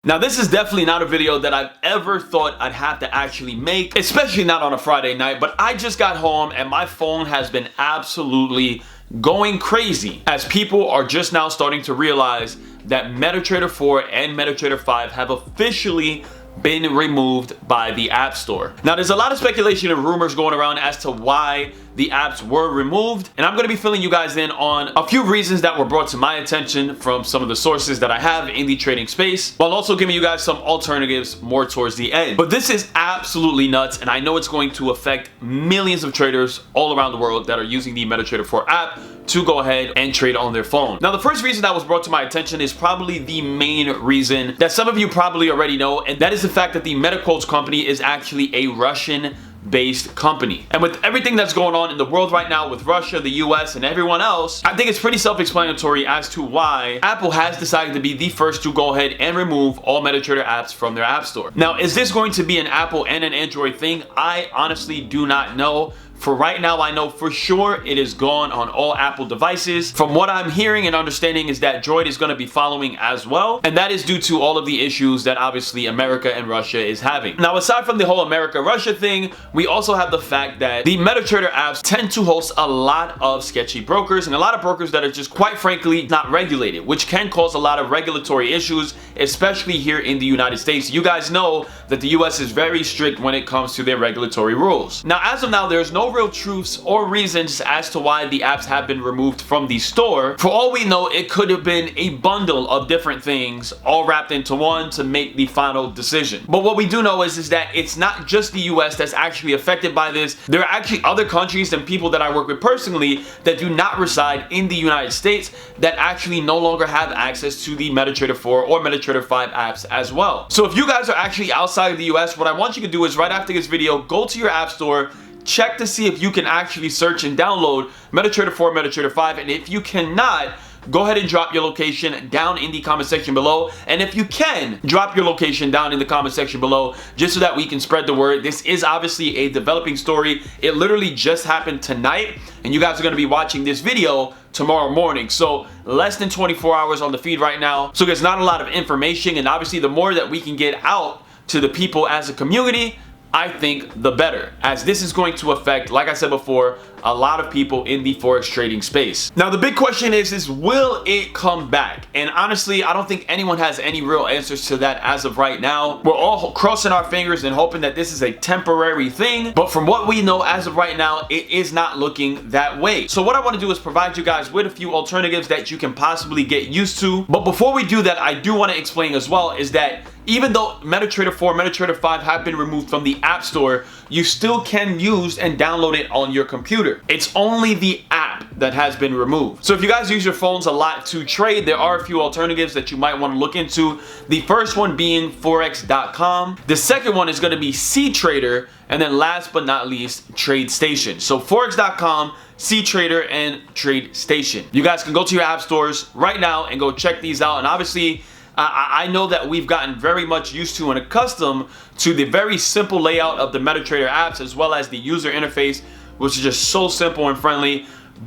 Now, this is definitely not a video that I've ever thought I'd have to actually make, especially not on a Friday night, but I just got home and my phone has been absolutely going crazy as people are just now starting to realize that MetaTrader 4 and MetaTrader 5 have officially been removed by the App Store. Now, there's a lot of speculation and rumors going around as to why the apps were removed, and I'm going to be filling you guys in on a few reasons that were brought to my attention from some of the sources that I have in the trading space, while also giving you guys some alternatives more towards the end. But this is absolutely nuts, and I know it's going to affect millions of traders all around the world that are using the MetaTrader 4 app to go ahead and trade on their phone. Now, the first reason that was brought to my attention is probably the main reason that some of you probably already know, and that is the fact that the metaquotes company is actually a Russian-based company. And with everything that's going on in the world right now with Russia, the US, and everyone else, I think it's pretty self-explanatory as to why Apple has decided to be the first to go ahead and remove all MetaTrader apps from their App Store. Now, is this going to be an Apple and an Android thing? I honestly do not know. For right now, I know for sure it is gone on all Apple devices. From what I'm hearing and understanding is that Droid is going to be following as well. And that is due to all of the issues that obviously America and Russia is having. Now, aside from the whole America-Russia thing, we also have the fact that the MetaTrader apps tend to host a lot of sketchy brokers and a lot of brokers that are just quite frankly not regulated, which can cause a lot of regulatory issues, especially here in the United States. You guys know that the US is very strict when it comes to their regulatory rules. Now, as of now, there's no real truths or reasons as to why the apps have been removed from the store. For all we know, it could have been a bundle of different things all wrapped into one to make the final decision. But what we do know is that it's not just the US that's actually affected by this. There are actually other countries and people that I work with personally that do not reside in the United States that actually no longer have access to the MetaTrader 4 or MetaTrader 5 apps as well. So if you guys are actually outside of the US, what I want you to do is right after this video, go to your app store, check to see if you can actually search and download MetaTrader 4, MetaTrader 5, and if you cannot, go ahead and drop your location down in the comment section below. And if you can, drop your location down in the comment section below just so that we can spread the word. This is obviously a developing story. It literally just happened tonight, and you guys are going to be watching this video tomorrow morning. So less than 24 hours on the feed right now. So there's not a lot of information, and obviously the more that we can get out to the people as a community, I think the better, as this is going to affect, like I said before, a lot of people in the Forex trading space. Now, the big question is will it come back? And honestly, I don't think anyone has any real answers to that as of right now. We're all crossing our fingers and hoping that this is a temporary thing. But from what we know as of right now, it is not looking that way. So what I want to do is provide you guys with a few alternatives that you can possibly get used to. But before we do that, I do want to explain as well is that even though MetaTrader 4, MetaTrader 5 have been removed from the App Store, you still can use and download it on your computer. It's only the app that has been removed. So if you guys use your phones a lot to trade, there are a few alternatives that you might want to look into. The first one being FOREX.com. The second one is going to be cTRADER. And then last but not least, TradeStation. So FOREX.com, cTRADER, and TradeStation. You guys can go to your app stores right now and go check these out. And obviously, I know that we've gotten very much used to and accustomed to the very simple layout of the MetaTrader apps, as well as the user interface, which is just so simple and friendly.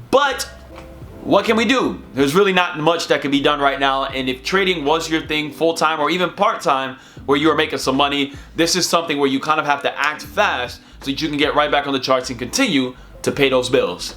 But what can we do? There's really not much that can be done right now. And if trading was your thing full-time or even part-time, where you are making some money, this is something where you kind of have to act fast so that you can get right back on the charts and continue to pay those bills.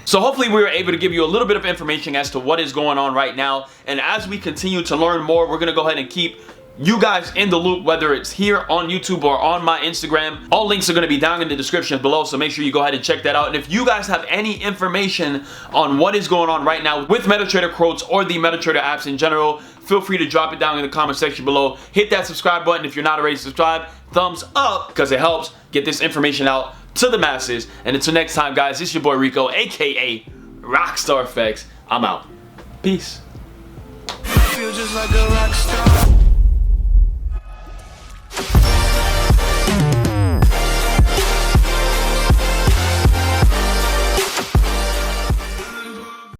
So hopefully we were able to give you a little bit of information as to what is going on right now. And as we continue to learn more, we're going to go ahead and keep you guys in the loop, whether it's here on YouTube or on my Instagram. All links are going to be down in the description below, so make sure you go ahead and check that out. And if you guys have any information on what is going on right now with MetaTrader quotes or the MetaTrader apps in general, feel free to drop it down in the comment section below. Hit that subscribe button if you're not already subscribed. Thumbs up, because it helps get this information out to the masses. And until next time, guys, it's your boy Rico, aka RockStarrProfits. I'm out. Peace. Feel just like a rock star.